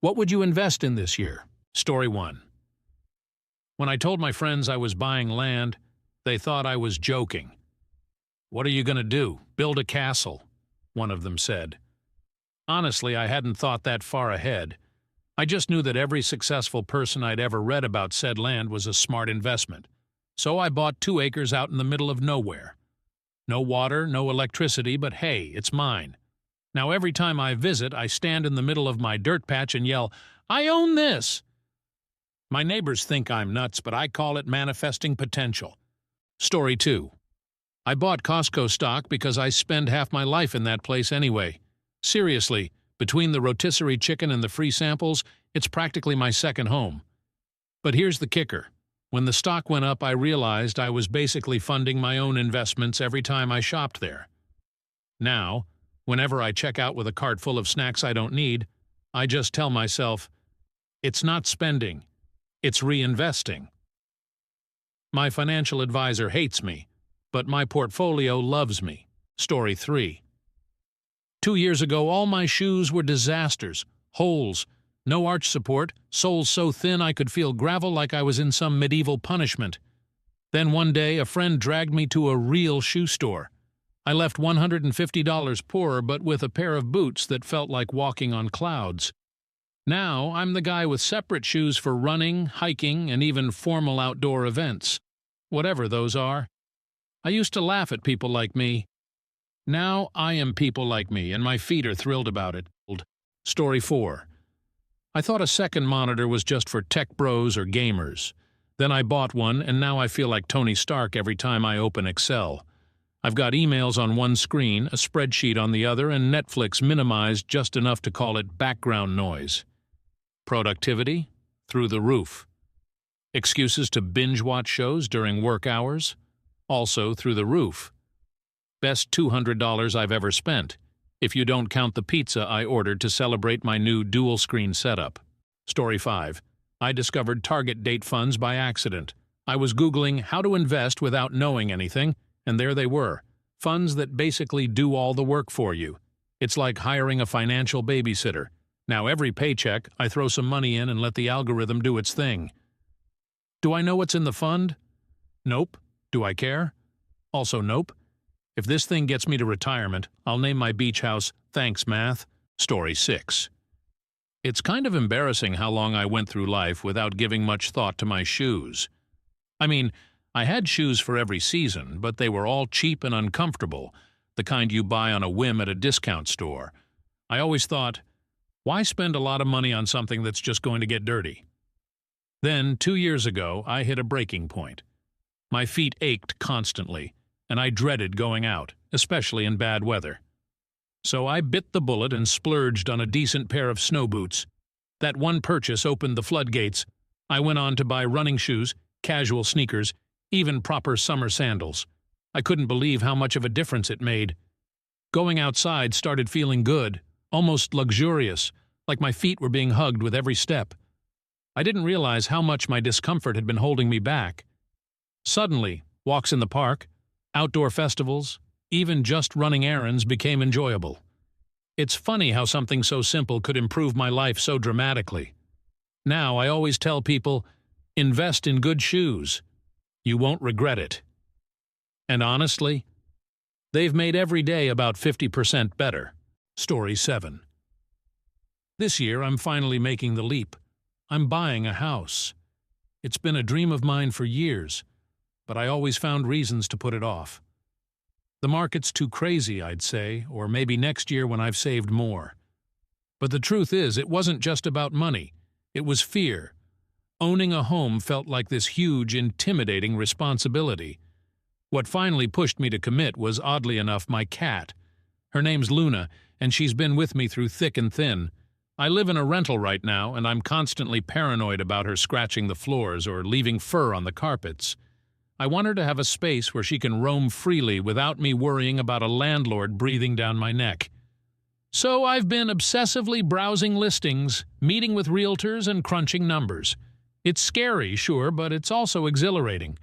What would you invest in this year? Story 1. When I told my friends I was buying land, they thought I was joking. "What are you going to do? Build a castle?" one of them said. Honestly, I hadn't thought that far ahead. I just knew that every successful person I'd ever read about said land was a smart investment. So I bought 2 acres out in the middle of nowhere. No water, no electricity, but hey, it's mine. Now every time I visit, I stand in the middle of my dirt patch and yell, "I own this!" My neighbors think I'm nuts, but I call it manifesting potential. Story 2. I bought Costco stock because I spend half my life in that place anyway. Seriously, between the rotisserie chicken and the free samples, it's practically my second home. But here's the kicker. When the stock went up, I realized I was basically funding my own investments every time I shopped there. Now, whenever I check out with a cart full of snacks I don't need, I just tell myself, it's not spending, it's reinvesting. My financial advisor hates me, but my portfolio loves me. Story 3. 2 years ago, all my shoes were disasters, holes, no arch support, soles so thin I could feel gravel like I was in some medieval punishment. Then one day, a friend dragged me to a real shoe store. I left $150 poorer, but with a pair of boots that felt like walking on clouds. Now, I'm the guy with separate shoes for running, hiking, and even formal outdoor events. Whatever those are. I used to laugh at people like me. Now I am people like me, and my feet are thrilled about it. Story 4. I thought a second monitor was just for tech bros or gamers. Then I bought one, and now I feel like Tony Stark every time I open Excel. I've got emails on one screen, a spreadsheet on the other, and Netflix minimized just enough to call it background noise. Productivity? Through the roof. Excuses to binge-watch shows during work hours? Also through the roof. Best $200 I've ever spent, if you don't count the pizza I ordered to celebrate my new dual-screen setup. Story 5. I discovered target date funds by accident. I was Googling how to invest without knowing anything, and there they were. Funds that basically do all the work for you. It's like hiring a financial babysitter. Now every paycheck, I throw some money in and let the algorithm do its thing. Do I know what's in the fund? Nope. Do I care? Also nope. If this thing gets me to retirement, I'll name my beach house Thanks Math. Story 6. It's kind of embarrassing how long I went through life without giving much thought to my shoes. I mean, I had shoes for every season, but they were all cheap and uncomfortable, the kind you buy on a whim at a discount store. I always thought, why spend a lot of money on something that's just going to get dirty? Then, 2 years ago, I hit a breaking point. My feet ached constantly, and I dreaded going out, especially in bad weather. So I bit the bullet and splurged on a decent pair of snow boots. That one purchase opened the floodgates. I went on to buy running shoes, casual sneakers, even proper summer sandals. I couldn't believe how much of a difference it made. Going outside started feeling good, almost luxurious, like my feet were being hugged with every step. I didn't realize how much my discomfort had been holding me back. Suddenly, walks in the park, outdoor festivals, even just running errands became enjoyable. It's funny how something so simple could improve my life so dramatically. Now I always tell people, invest in good shoes. You won't regret it. And honestly, they've made every day about 50% better. Story 7. This year I'm finally making the leap. I'm buying a house. It's been a dream of mine for years, but I always found reasons to put it off. The market's too crazy, I'd say, or maybe next year when I've saved more. But the truth is, it wasn't just about money. It was fear. Owning a home felt like this huge, intimidating responsibility. What finally pushed me to commit was, oddly enough, my cat. Her name's Luna, and she's been with me through thick and thin. I live in a rental right now, and I'm constantly paranoid about her scratching the floors or leaving fur on the carpets. I want her to have a space where she can roam freely without me worrying about a landlord breathing down my neck. So I've been obsessively browsing listings, meeting with realtors, and crunching numbers. It's scary, sure, but it's also exhilarating.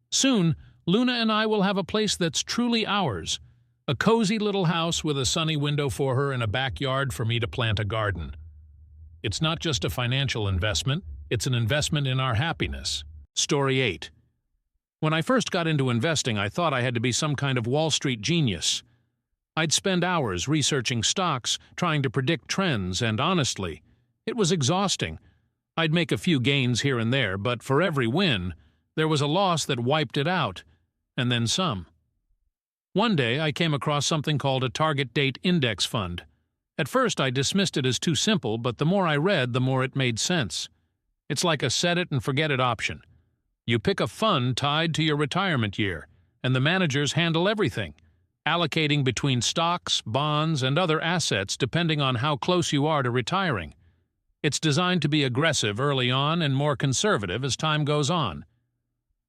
Soon, Luna and I will have a place that's truly ours. A cozy little house with a sunny window for her and a backyard for me to plant a garden. It's not just a financial investment, it's an investment in our happiness. Story 8. When I first got into investing, I thought I had to be some kind of Wall Street genius. I'd spend hours researching stocks, trying to predict trends, and honestly, it was exhausting. I'd make a few gains here and there, but for every win, there was a loss that wiped it out, and then some. One day, I came across something called a target date index fund. At first, I dismissed it as too simple, but the more I read, the more it made sense. It's like a set-it-and-forget-it option. You pick a fund tied to your retirement year, and the managers handle everything, allocating between stocks, bonds, and other assets depending on how close you are to retiring. It's designed to be aggressive early on and more conservative as time goes on.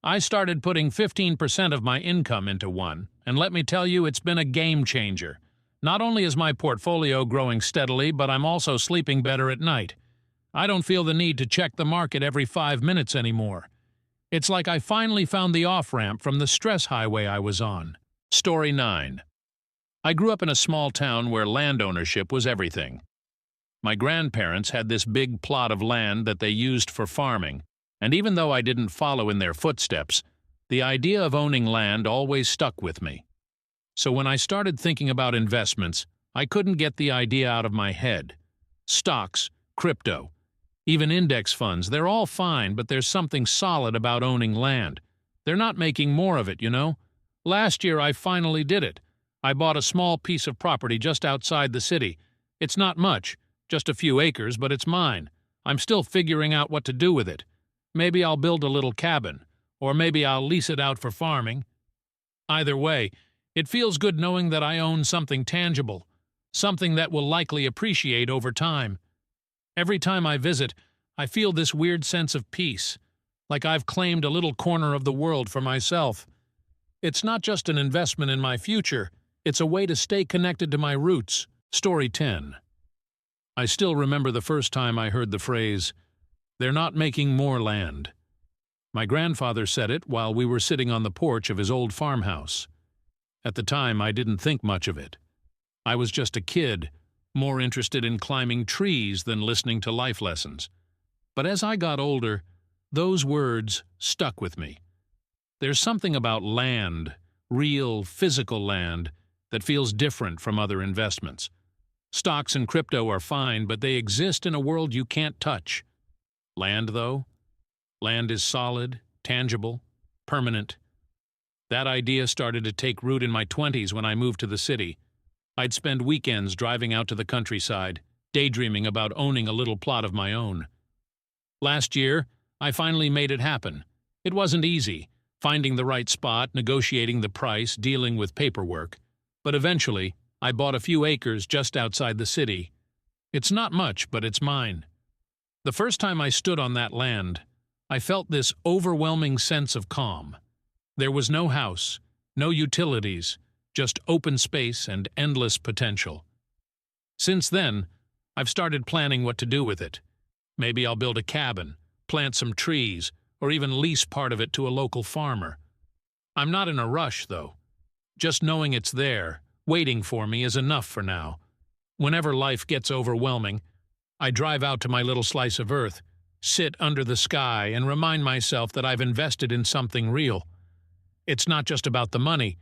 I started putting 15% of my income into one, and let me tell you, it's been a game changer. Not only is my portfolio growing steadily, but I'm also sleeping better at night. I don't feel the need to check the market every 5 minutes anymore. It's like I finally found the off-ramp from the stress highway I was on. Story 9. I grew up in a small town where land ownership was everything. My grandparents had this big plot of land that they used for farming, and even though I didn't follow in their footsteps, the idea of owning land always stuck with me. So when I started thinking about investments, I couldn't get the idea out of my head. Stocks, crypto, even index funds, they're all fine, but there's something solid about owning land. They're not making more of it, you know? Last year I finally did it. I bought a small piece of property just outside the city. It's not much, just a few acres, but it's mine. I'm still figuring out what to do with it. Maybe I'll build a little cabin, or maybe I'll lease it out for farming. Either way, it feels good knowing that I own something tangible, something that will likely appreciate over time. Every time I visit, I feel this weird sense of peace, like I've claimed a little corner of the world for myself. It's not just an investment in my future, it's a way to stay connected to my roots. Story 10. I still remember the first time I heard the phrase, "They're not making more land." My grandfather said it while we were sitting on the porch of his old farmhouse. At the time, I didn't think much of it. I was just a kid, more interested in climbing trees than listening to life lessons. But as I got older, those words stuck with me. There's something about land, real, physical land, that feels different from other investments. Stocks and crypto are fine, but they exist in a world you can't touch. Land, though? Land is solid, tangible, permanent. That idea started to take root in my 20s when I moved to the city. I'd spend weekends driving out to the countryside, daydreaming about owning a little plot of my own. Last year, I finally made it happen. It wasn't easy, finding the right spot, negotiating the price, dealing with paperwork. But eventually, I bought a few acres just outside the city. It's not much, but it's mine. The first time I stood on that land, I felt this overwhelming sense of calm. There was no house, no utilities, just open space and endless potential. Since then, I've started planning what to do with it. Maybe I'll build a cabin, plant some trees, or even lease part of it to a local farmer. I'm not in a rush, though. Just knowing it's there, waiting for me, is enough for now. Whenever life gets overwhelming, I drive out to my little slice of earth, sit under the sky, and remind myself that I've invested in something real. It's not just about the money.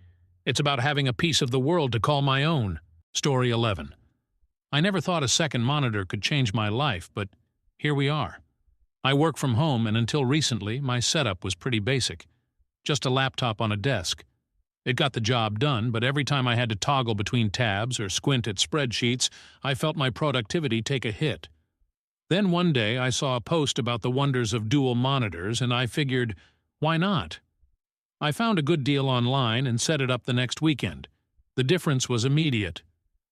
It's about having a piece of the world to call my own. Story 11. I never thought a second monitor could change my life, but here we are. I work from home, and until recently, my setup was pretty basic. Just a laptop on a desk. It got the job done, but every time I had to toggle between tabs or squint at spreadsheets, I felt my productivity take a hit. Then one day I saw a post about the wonders of dual monitors, and I figured, why not? I found a good deal online and set it up the next weekend. The difference was immediate.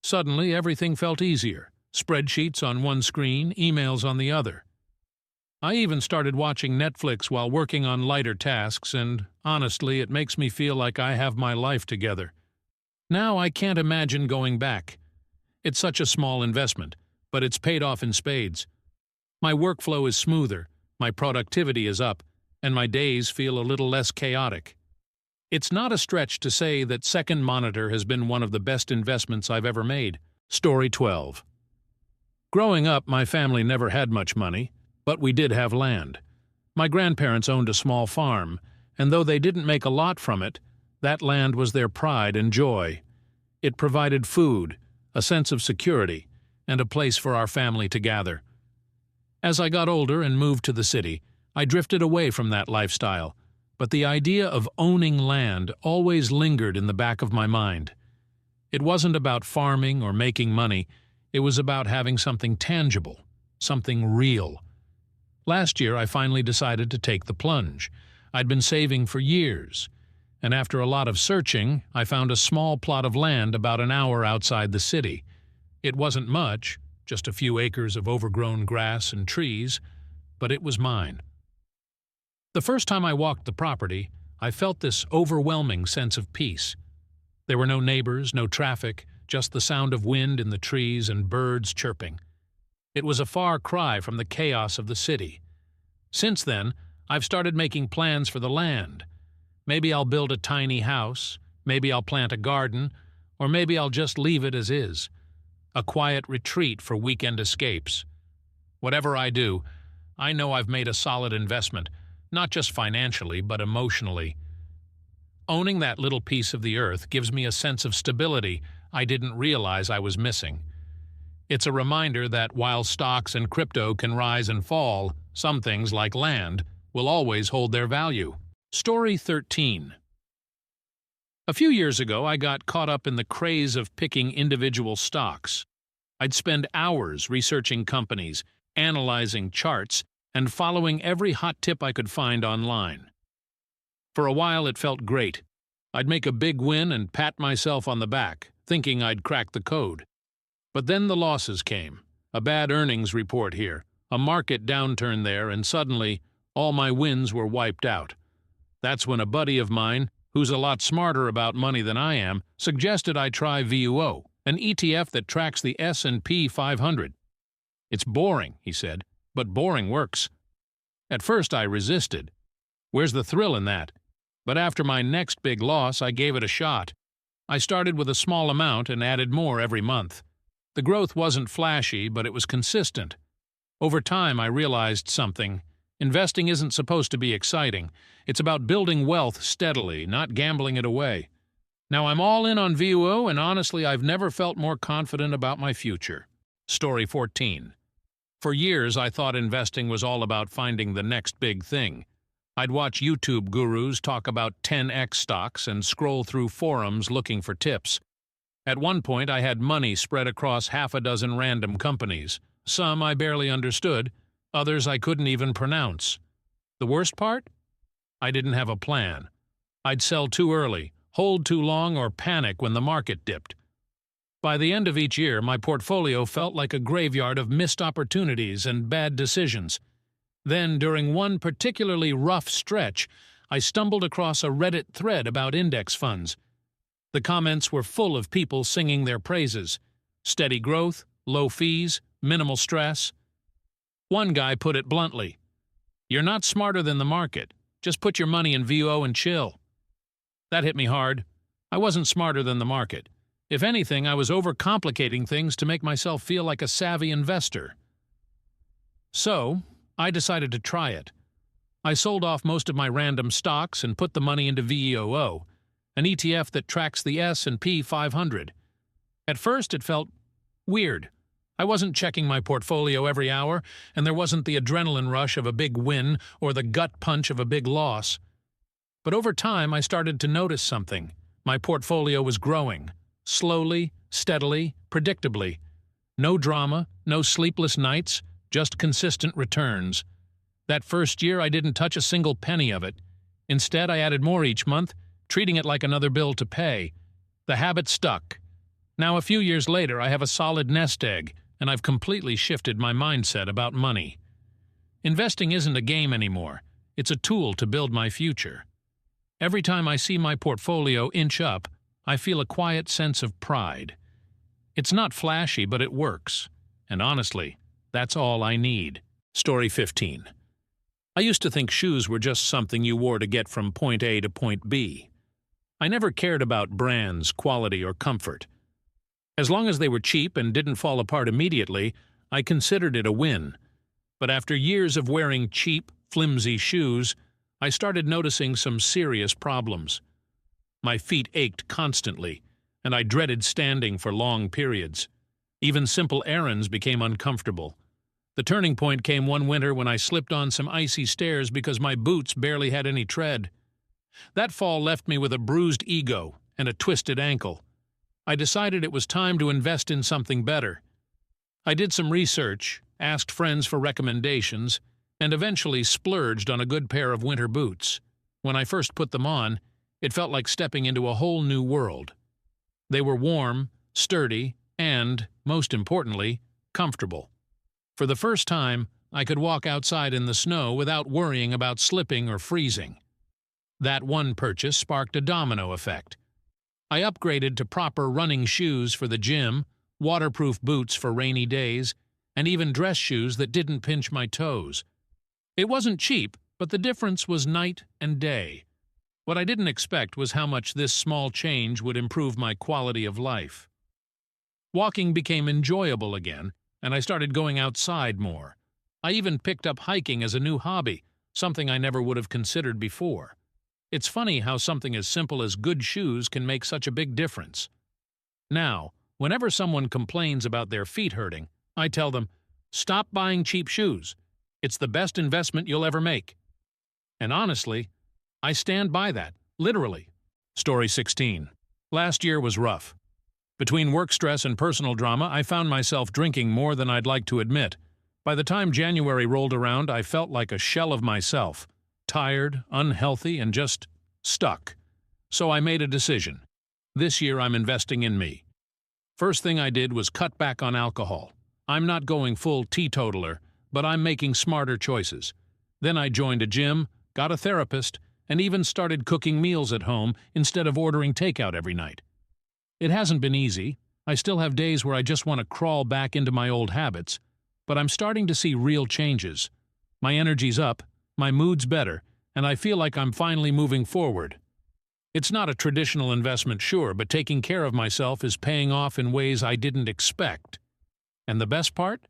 Suddenly everything felt easier. Spreadsheets on one screen, emails on the other. I even started watching Netflix while working on lighter tasks, and honestly, it makes me feel like I have my life together. Now I can't imagine going back. It's such a small investment, but it's paid off in spades. My workflow is smoother, my productivity is up, and my days feel a little less chaotic. It's not a stretch to say that Second Monitor has been one of the best investments I've ever made. Story 12. Growing up, my family never had much money, but we did have land. My grandparents owned a small farm, and though they didn't make a lot from it, that land was their pride and joy. It provided food, a sense of security, and a place for our family to gather. As I got older and moved to the city, I drifted away from that lifestyle, but the idea of owning land always lingered in the back of my mind. It wasn't about farming or making money, it was about having something tangible, something real. Last year I finally decided to take the plunge. I'd been saving for years, and after a lot of searching, I found a small plot of land about an hour outside the city. It wasn't much, just a few acres of overgrown grass and trees, but it was mine. The first time I walked the property, I felt this overwhelming sense of peace. There were no neighbors, no traffic, just the sound of wind in the trees and birds chirping. It was a far cry from the chaos of the city. Since then, I've started making plans for the land. Maybe I'll build a tiny house, maybe I'll plant a garden, or maybe I'll just leave it as is. A quiet retreat for weekend escapes. Whatever I do, I know I've made a solid investment, not just financially, but emotionally. Owning that little piece of the earth gives me a sense of stability I didn't realize I was missing. It's a reminder that while stocks and crypto can rise and fall, some things, like land, will always hold their value. Story 13. A few years ago, I got caught up in the craze of picking individual stocks. I'd spend hours researching companies, analyzing charts, and following every hot tip I could find online. For a while, it felt great. I'd make a big win and pat myself on the back, thinking I'd cracked the code. But then the losses came. A bad earnings report here, a market downturn there, and suddenly, all my wins were wiped out. That's when a buddy of mine, who's a lot smarter about money than I am, suggested I try VUO, an ETF that tracks the S&P 500. It's boring, he said, but boring works. At first I resisted. Where's the thrill in that? But after my next big loss, I gave it a shot. I started with a small amount and added more every month. The growth wasn't flashy, but it was consistent. Over time, I realized something. Investing isn't supposed to be exciting. It's about building wealth steadily, not gambling it away. Now I'm all in on VUO, and honestly, I've never felt more confident about my future. Story 14. For years, I thought investing was all about finding the next big thing. I'd watch YouTube gurus talk about 10x stocks and scroll through forums looking for tips. At one point, I had money spread across half a dozen random companies. Some I barely understood, others I couldn't even pronounce. The worst part? I didn't have a plan. I'd sell too early, hold too long, or panic when the market dipped. By the end of each year, my portfolio felt like a graveyard of missed opportunities and bad decisions. Then, during one particularly rough stretch, I stumbled across a Reddit thread about index funds. The comments were full of people singing their praises. Steady growth, low fees, minimal stress. One guy put it bluntly, "You're not smarter than the market. Just put your money in VUO and chill." That hit me hard. I wasn't smarter than the market. If anything, I was overcomplicating things to make myself feel like a savvy investor. So, I decided to try it. I sold off most of my random stocks and put the money into VUO, an ETF that tracks the S&P 500. At first, it felt weird. I wasn't checking my portfolio every hour, and there wasn't the adrenaline rush of a big win or the gut punch of a big loss. But over time, I started to notice something. My portfolio was growing. Slowly, steadily, predictably. No drama, no sleepless nights, just consistent returns. That first year, I didn't touch a single penny of it. Instead, I added more each month, treating it like another bill to pay. The habit stuck. Now, a few years later, I have a solid nest egg, and I've completely shifted my mindset about money. Investing isn't a game anymore. It's a tool to build my future. Every time I see my portfolio inch up, I feel a quiet sense of pride. It's not flashy, but it works. And honestly, that's all I need. Story 15. I used to think shoes were just something you wore to get from point A to point B. I never cared about brands, quality, or comfort. As long as they were cheap and didn't fall apart immediately, I considered it a win. But after years of wearing cheap, flimsy shoes, I started noticing some serious problems. My feet ached constantly, and I dreaded standing for long periods. Even simple errands became uncomfortable. The turning point came one winter when I slipped on some icy stairs because my boots barely had any tread. That fall left me with a bruised ego and a twisted ankle. I decided it was time to invest in something better. I did some research, asked friends for recommendations, and eventually splurged on a good pair of winter boots. When I first put them on, it felt like stepping into a whole new world. They were warm, sturdy, and, most importantly, comfortable. For the first time, I could walk outside in the snow without worrying about slipping or freezing. That one purchase sparked a domino effect. I upgraded to proper running shoes for the gym, waterproof boots for rainy days, and even dress shoes that didn't pinch my toes. It wasn't cheap, but the difference was night and day. What I didn't expect was how much this small change would improve my quality of life. Walking became enjoyable again, and I started going outside more. I even picked up hiking as a new hobby, something I never would have considered before. It's funny how something as simple as good shoes can make such a big difference. Now, whenever someone complains about their feet hurting, I tell them, stop buying cheap shoes. It's the best investment you'll ever make. And honestly, I stand by that, literally. Story 16. Last year was rough. Between work stress and personal drama, I found myself drinking more than I'd like to admit. By the time January rolled around, I felt like a shell of myself. Tired, unhealthy, and just stuck. So I made a decision. This year I'm investing in me. First thing I did was cut back on alcohol. I'm not going full teetotaler, but I'm making smarter choices. Then I joined a gym, got a therapist, and even started cooking meals at home instead of ordering takeout every night. It hasn't been easy. I still have days where I just want to crawl back into my old habits, but I'm starting to see real changes. My energy's up, my mood's better, and I feel like I'm finally moving forward. It's not a traditional investment, sure, but taking care of myself is paying off in ways I didn't expect. And the best part?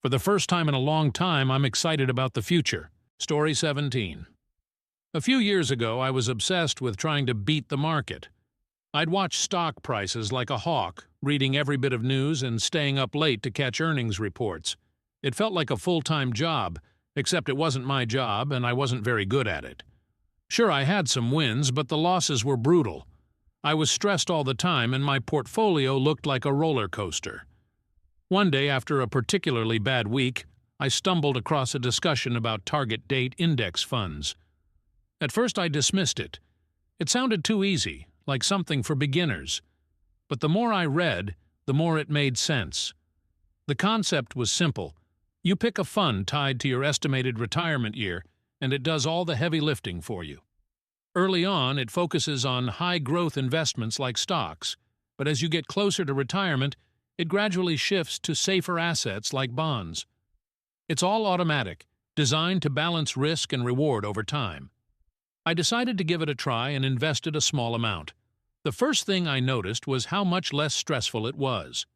For the first time in a long time, I'm excited about the future. Story 17. A few years ago, I was obsessed with trying to beat the market. I'd watch stock prices like a hawk, reading every bit of news and staying up late to catch earnings reports. It felt like a full-time job, except it wasn't my job and I wasn't very good at it. Sure, I had some wins, but the losses were brutal. I was stressed all the time and my portfolio looked like a roller coaster. One day, after a particularly bad week, I stumbled across a discussion about target date index funds. At first I dismissed it. It sounded too easy, like something for beginners. But the more I read, the more it made sense. The concept was simple. You pick a fund tied to your estimated retirement year, and it does all the heavy lifting for you. Early on, it focuses on high-growth investments like stocks, but as you get closer to retirement, it gradually shifts to safer assets like bonds. It's all automatic, designed to balance risk and reward over time. I decided to give it a try and invested a small amount. The first thing I noticed was how much less stressful it was.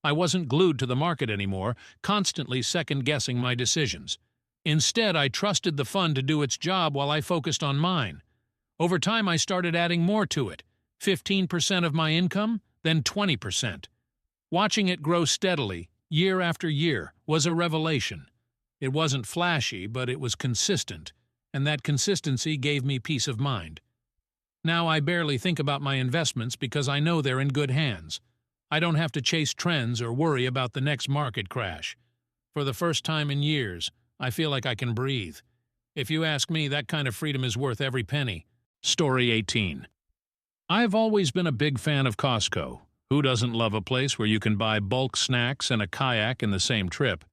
I wasn't glued to the market anymore, constantly second-guessing my decisions. Instead, I trusted the fund to do its job while I focused on mine. Over time, I started adding more to it, 15% of my income, then 20%. Watching it grow steadily, year after year, was a revelation. It wasn't flashy, but it was consistent, and that consistency gave me peace of mind. Now I barely think about my investments because I know they're in good hands. I don't have to chase trends or worry about the next market crash. For the first time in years, I feel like I can breathe. If you ask me, that kind of freedom is worth every penny. Story 18. I've always been a big fan of Costco. Who doesn't love a place where you can buy bulk snacks and a kayak in the same trip?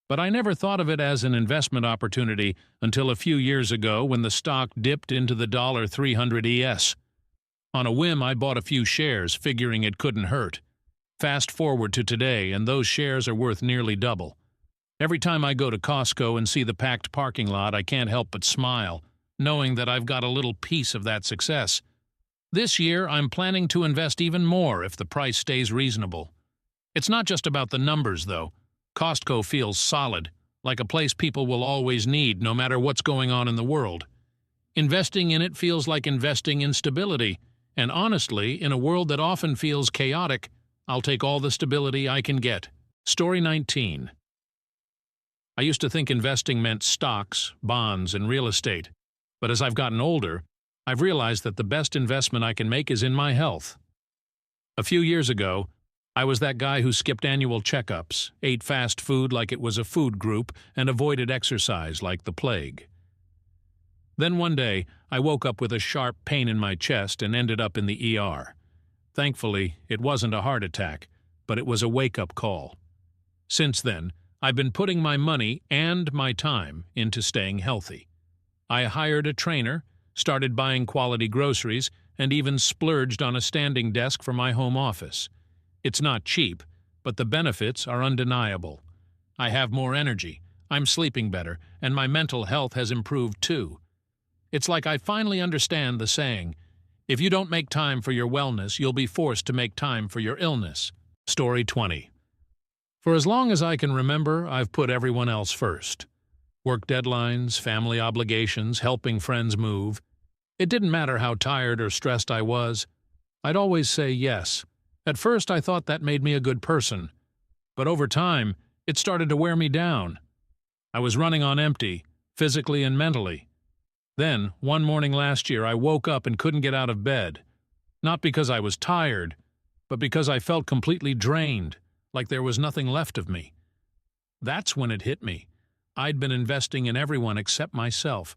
But I never thought of it as an investment opportunity until a few years ago when the stock dipped into the $300 ES. On a whim, I bought a few shares, figuring it couldn't hurt. Fast forward to today, and those shares are worth nearly double. Every time I go to Costco and see the packed parking lot, I can't help but smile, knowing that I've got a little piece of that success. This year, I'm planning to invest even more if the price stays reasonable. It's not just about the numbers, though. Costco feels solid, like a place people will always need no matter what's going on in the world. Investing in it feels like investing in stability, and honestly, in a world that often feels chaotic, I'll take all the stability I can get. Story 19. I used to think investing meant stocks, bonds, and real estate, but as I've gotten older, I've realized that the best investment I can make is in my health. A few years ago, I was that guy who skipped annual checkups, ate fast food like it was a food group, and avoided exercise like the plague. Then one day, I woke up with a sharp pain in my chest and ended up in the ER. Thankfully, it wasn't a heart attack, but it was a wake-up call. Since then, I've been putting my money and my time into staying healthy. I hired a trainer, started buying quality groceries, and even splurged on a standing desk for my home office. It's not cheap, but the benefits are undeniable. I have more energy, I'm sleeping better, and my mental health has improved too. It's like I finally understand the saying, if you don't make time for your wellness, you'll be forced to make time for your illness. Story 20. For as long as I can remember, I've put everyone else first. Work deadlines, family obligations, helping friends move. It didn't matter how tired or stressed I was. I'd always say yes. At first I thought that made me a good person. But over time, it started to wear me down. I was running on empty, physically and mentally. Then, one morning last year, I woke up and couldn't get out of bed. Not because I was tired, but because I felt completely drained, like there was nothing left of me. That's when it hit me. I'd been investing in everyone except myself,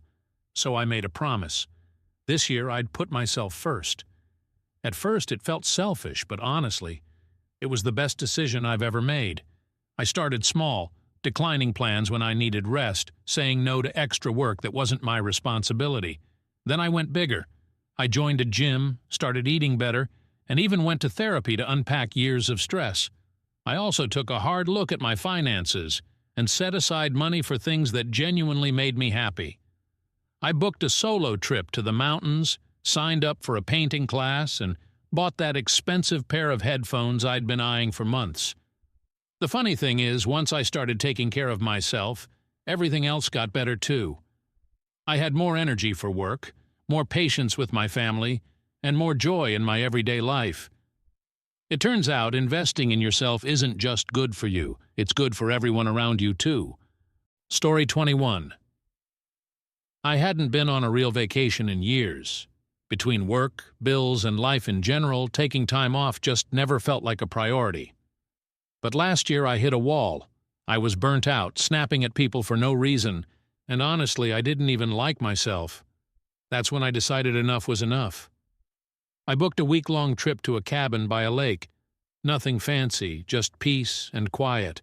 so I made a promise. This year I'd put myself first. At first it felt selfish, but honestly, it was the best decision I've ever made. I started small, declining plans when I needed rest, saying no to extra work that wasn't my responsibility. Then I went bigger. I joined a gym, started eating better, and even went to therapy to unpack years of stress. I also took a hard look at my finances and set aside money for things that genuinely made me happy. I booked a solo trip to the mountains, signed up for a painting class, and bought that expensive pair of headphones I'd been eyeing for months. The funny thing is, once I started taking care of myself, everything else got better too. I had more energy for work, more patience with my family, and more joy in my everyday life. It turns out investing in yourself isn't just good for you, it's good for everyone around you too. Story 21. I hadn't been on a real vacation in years. Between work, bills, and life in general, taking time off just never felt like a priority. But last year I hit a wall. I was burnt out, snapping at people for no reason, and honestly, I didn't even like myself. That's when I decided enough was enough. I booked a week-long trip to a cabin by a lake. Nothing fancy, just peace and quiet.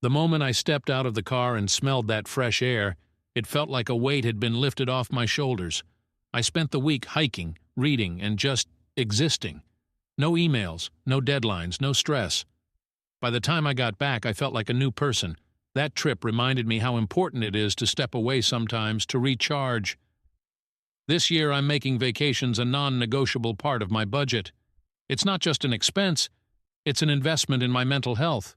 The moment I stepped out of the car and smelled that fresh air, it felt like a weight had been lifted off my shoulders. I spent the week hiking, reading, and just existing. No emails, no deadlines, no stress. By the time I got back, I felt like a new person. That trip reminded me how important it is to step away sometimes to recharge. This year I'm making vacations a non-negotiable part of my budget. It's not just an expense, it's an investment in my mental health.